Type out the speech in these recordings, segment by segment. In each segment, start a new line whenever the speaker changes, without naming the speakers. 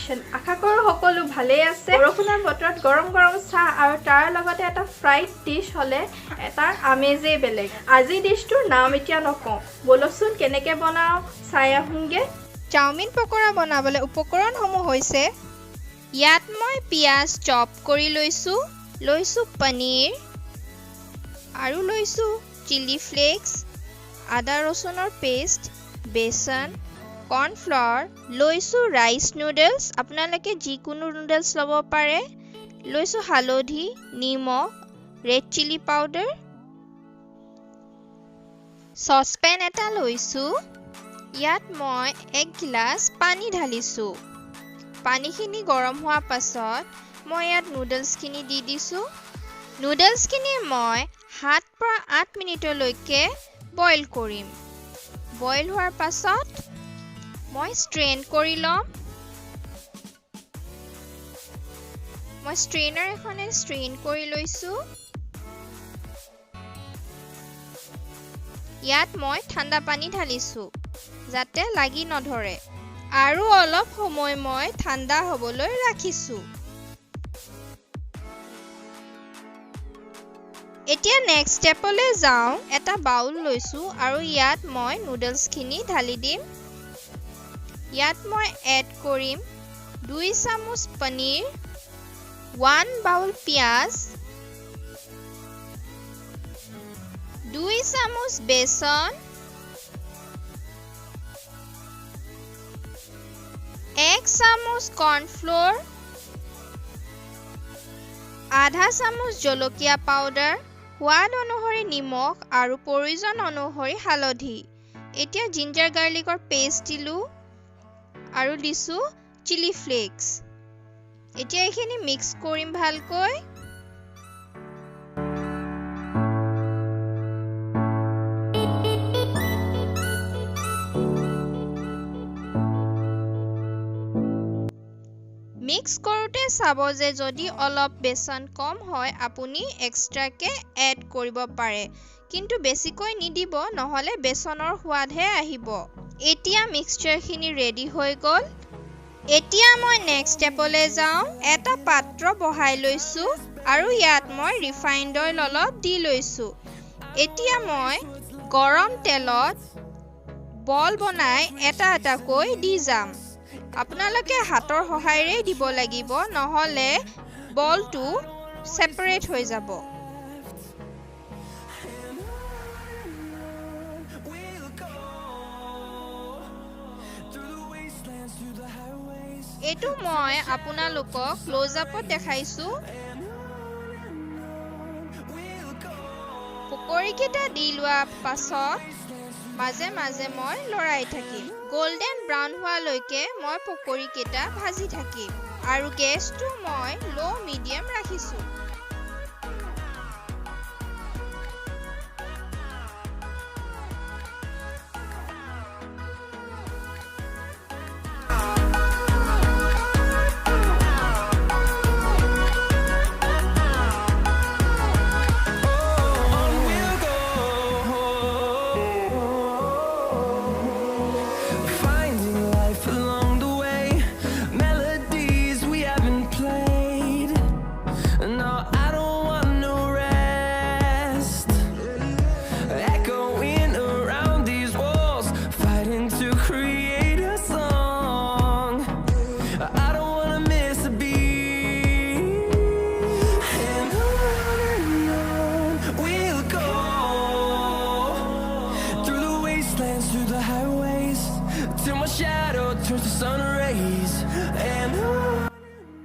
passion আশা কৰো সকলো ভালে আছে বৰষুণৰ বতৰত গৰম গৰম চাহ আৰু তাৰ লগতে এটা ফ্ৰাইড ডিশ হলে এটা আমেজে বেলেগ আজি ডিশটোৰ নাম এতিয়া নকওঁ বলচোন কেনেকৈ বনাও চাই আহোঁগে
চাওমিন পকৰা বনাবলৈ উপকৰণসমূহ হৈছে ইয়াত মই পিয়াজ চপ কৰি লৈছো পনীৰ আৰু লৈছো চিলি ফ্লেক্স আদা ৰচুনৰ পেষ্ট বেসন কৰ্নফ্লাৱাৰ লৈছো ৰাইচ নুডলছ আপোনালোকে যিকোনো নুডলছ ল'ব পাৰে লৈছো হালধি নিমখ ৰেড চিলি পাউডাৰ সসপেন এটা লৈছো ইয়াত মই 1 গিলাস পানী ঢালিছো পানীখিনি গৰম হোৱাৰ পাছত মই ইয়াত নুডলছখিনি দি দিছো নুডলছখিনি মই 7 পৰা 8 মিনিটলৈকে বইল কৰিম বইল হোৱাৰ পাছত মই স্ট্ৰেইন কৰি লম মই স্ট্ৰেইনাৰ এখনে স্ট্ৰেইন কৰি লৈছো ইয়াত মই ঠাণ্ডা পানী ঢালিছো যাতে লাগি নধৰে আৰু অলপ সময় মই ঠাণ্ডা হ'বলৈ ৰাখিছো এতিয়া নেক্সট ষ্টেপলৈ যাওঁ এটা বাউল লৈছো আৰু ইয়াত মই নুডলছখিনি ঢালি দিম ইয়াত মই এড কৰিম 2 চামুচ পনীৰ 1 বাউল পিয়াজ 2 চামুচ বেসন 1 চামুচ কৰ্নফ্লোৰ আধা চামুচ জলকীয়া পাউডাৰ সোৱাদ অনুসৰি নিমখ আৰু প্ৰয়োজন অনুসৰি হালধি এতিয়া জিঞ্জাৰ গাৰ্লিকৰ পেষ্ট দিলো আৰু দিছো চিলি ফ্লেক্স এতিয়া এইখিনি মিক্স কৰিম ভালকৈ মিক্স কৰোতে চাব যে যদি অলপ বেসন কম হয় আপুনি এক্সট্ৰাকে এড কৰিব পাৰে কিন্তু বেছিকৈ নিদিব নহলে বেসনৰ সোৱাদহে আহিব এতিয়া মিক্সচাৰখিনি ৰেডি হৈ গল এতিয়া মই নেক্সট ষ্টেপলৈ যাওঁ এটা পাত্ৰ বহাই লৈছো আৰু ইয়াত মই ৰিফাইন্ড অইল অলপ দি লৈছো এতিয়া মই গৰম তেলত বল বনাই এটা এটাকৈ দি যাম আপোনালোকে হাতৰ সহায়েৰে দিব লাগিব নহলে বলটো সেপাৰেট হৈ যাব এটো মই আপোনালোকক ক্লোজ আপত দেখাইছো পকৰিকেটা দি লোৱা পাছত মাজে মাজে মই লৰাই থাকিম গোল্ডেন ব্ৰাউন হোৱালৈকে মই পকৰিকেটা ভাজি থাকিম আৰু গেছটো মই লো মিডিয়াম ৰাখিছো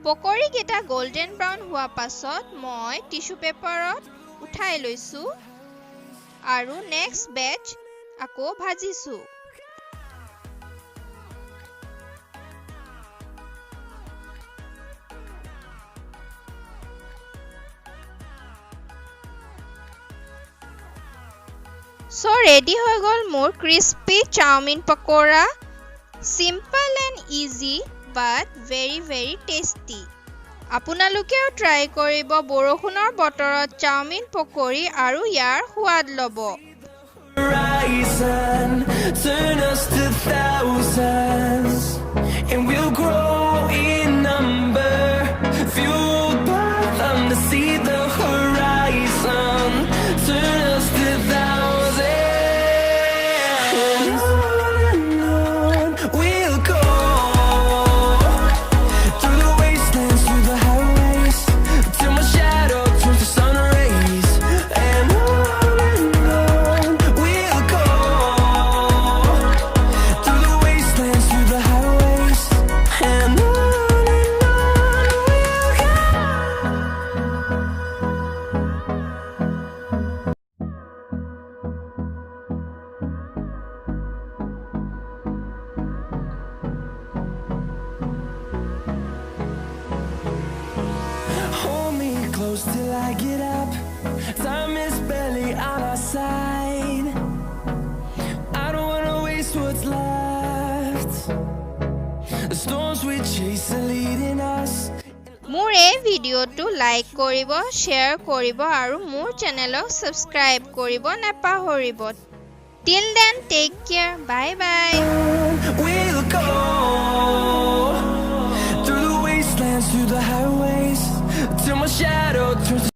পকৰি কেটা গোল্ডেন ব্ৰাউন হোৱা পাছত মই টিস্যু পেপাৰত উঠাই লৈছো আৰু নেক্সট বেচ আকৌ ভাজিছো So ready হৈ গল মোৰ crispy chowmein pakora simple and easy but very tasty আপোনালোকেও ট্ৰাই কৰিব বৰষুণৰ বতৰত চাওমিন পকৰি আৰু ইয়াৰ সোৱাদ লব
Turn us to thousands and we'll grow in fueled by them to see the horizon, turn us to thousands. And on we'll go, through the wastelands, through the highways, till my shadow turns to sun rays. And on we'll go, through the wastelands, through the highways. And on we'll go. Hold me close till I get up. Time is barely on our side. I don't wanna waste what's left. The storms we chase are leading us.
মোৰ এই ভিডিঅ'টো like কৰিব, share কৰিব আৰু মোৰ চেনেলক subscribe কৰিব নাপাহৰিব। Till then take care, bye bye.
We'll